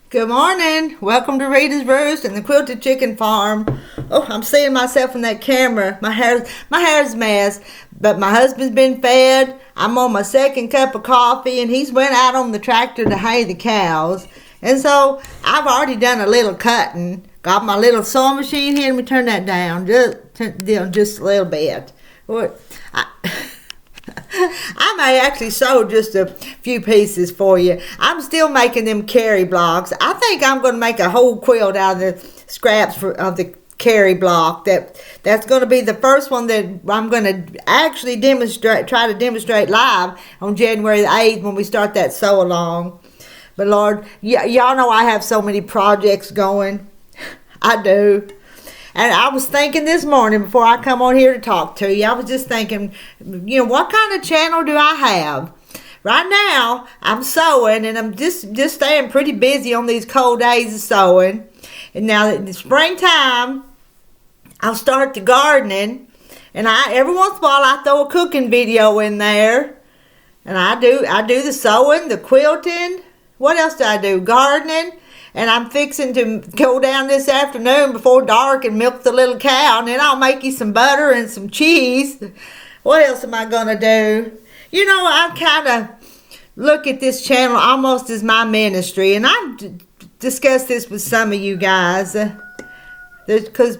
Good morning. Welcome to Rita's Roost and the Quilted Chicken Farm. Oh, I'm seeing myself in that camera. My hair's a mess, but my husband's been fed. I'm on my second cup of coffee, and he's went out on the tractor to hay the cows. And so I've already done a little cutting. Got my little sewing machine here. Let me turn that down just a little bit. I may actually sew just a few pieces for you. I'm still making them carry blocks. I think I'm going to make a whole quilt out of the scraps of the carry block. That's going to be the first one that I'm going to actually try to demonstrate live on January the 8th when we start that sew along. But Lord, y'all know I have so many projects going. I do. And I was thinking this morning before I come on here to talk to you, I was just thinking, what kind of channel do I have? Right now, I'm sewing, and I'm just staying pretty busy on these cold days of sewing. And now in the springtime, I'll start the gardening, and every once in a while I throw a cooking video in there. And I do the sewing, the quilting. What else do I do? Gardening. And I'm fixing to go down this afternoon before dark and milk the little cow. And then I'll make you some butter and some cheese. What else am I going to do? I kind of look at this channel almost as my ministry. And I've discussed this with some of you guys. Because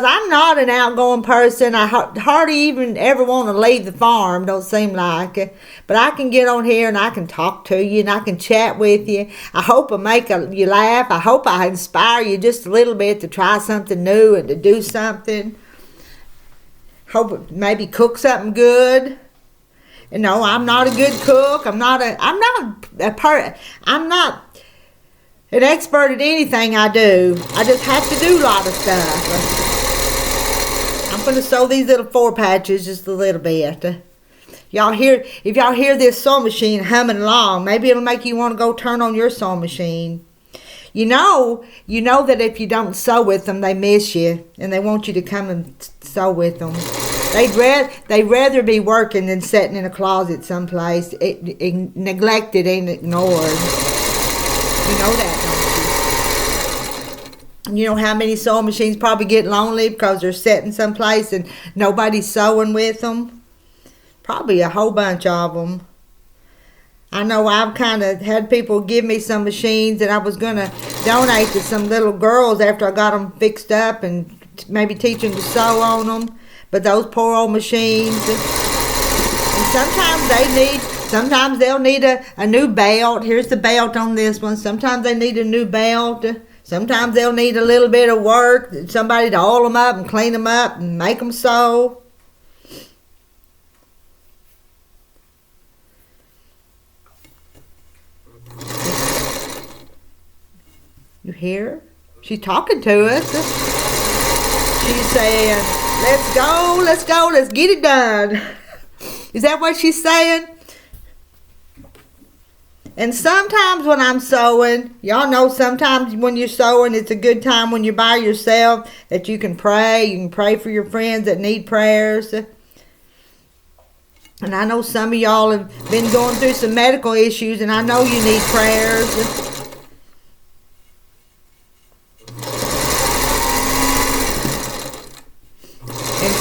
I'm not an outgoing person. I hardly even ever want to leave the farm, don't seem like it. But I can get on here and I can talk to you and I can chat with you. I hope I make you laugh. I hope I inspire you just a little bit to try something new and to do something. Hope maybe cook something good. I'm not a good cook. I'm not an expert at anything I do. I just have to do a lot of stuff. I'm going to sew these little 4 patches just a little bit. If y'all hear this sewing machine humming along, maybe it'll make you want to go turn on your sewing machine. You know that if you don't sew with them, they miss you, and they want you to come and sew with them. They'd rather be working than sitting in a closet someplace, neglected and ignored. You know that, don't you? You know how many sewing machines probably get lonely because they're sitting someplace and nobody's sewing with them? Probably a whole bunch of them. I know I've kind of had people give me some machines and I was going to donate to some little girls after I got them fixed up and maybe teach them to sew on them. But those poor old machines, and sometimes they'll need a new belt. Here's the belt on this one. Sometimes they need a new belt. Sometimes they'll need a little bit of work. Somebody to oil them up and clean them up and make them sew. You hear her? She's talking to us. She's saying, let's go, let's get it done. Is that what she's saying? And sometimes when I'm sewing, y'all know sometimes when you're sewing, it's a good time when you're by yourself that you can pray. You can pray for your friends that need prayers. And I know some of y'all have been going through some medical issues, and I know you need prayers. And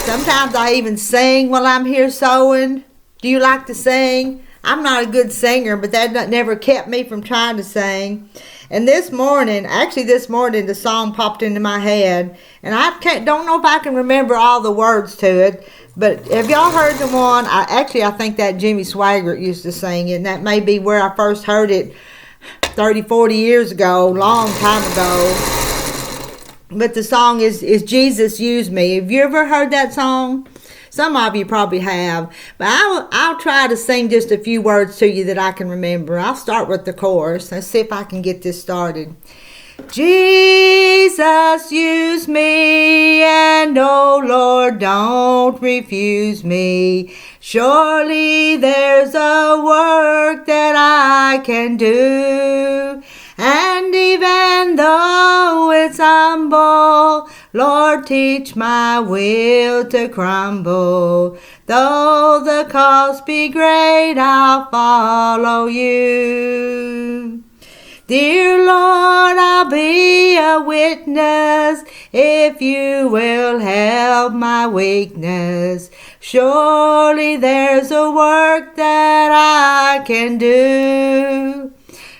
sometimes I even sing while I'm here sewing. Do you like to sing? I'm not a good singer, but that never kept me from trying to sing. And this morning, the song popped into my head. And I don't know if I can remember all the words to it. But have y'all heard the one? I think that Jimmy Swaggart used to sing it. And that may be where I first heard it 30, 40 years ago, long time ago. But the song is Jesus Use Me. Have you ever heard that song? Some of you probably have. But I'll try to sing just a few words to you that I can remember. I'll start with the chorus. Let's see if I can get this started. Jesus, use me, and oh Lord, don't refuse me. Surely there's a work that I can do. And even though it's humble, Lord, teach my will to crumble. Though the cost be great, I'll follow you. Dear Lord, I'll be a witness if you will help my weakness. Surely there's a work that I can do.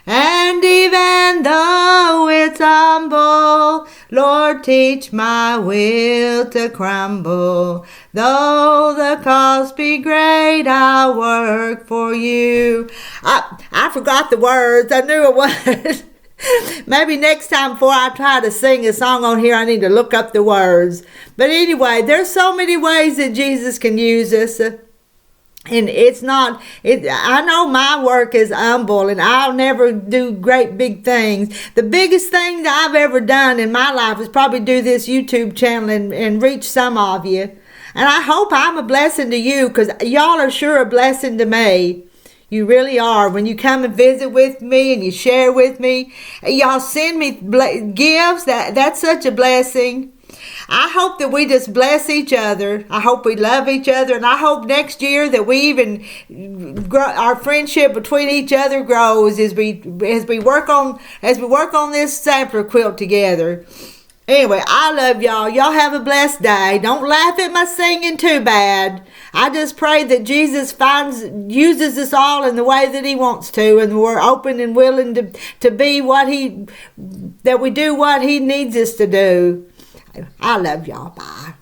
And even though it's humble, Lord, teach my will to crumble. Though the cost be great, I'll work for you. I forgot the words. I knew it was. Maybe next time before I try to sing a song on here, I need to look up the words. But anyway, there's so many ways that Jesus can use us. And I know my work is humble and I'll never do great big things. The biggest thing that I've ever done in my life is probably do this YouTube channel and reach some of you. And I hope I'm a blessing to you, because y'all are sure a blessing to me. You really are. When you come and visit with me and you share with me, y'all send me gifts. That's such a blessing. I hope that we just bless each other. I hope we love each other, and I hope next year that we even grow, our friendship between each other grows as we work on this sampler quilt together. Anyway, I love y'all. Y'all have a blessed day. Don't laugh at my singing too bad. I just pray that Jesus uses us all in the way that he wants to, and we're open and willing to be that we do what he needs us to do. I love y'all. Bye.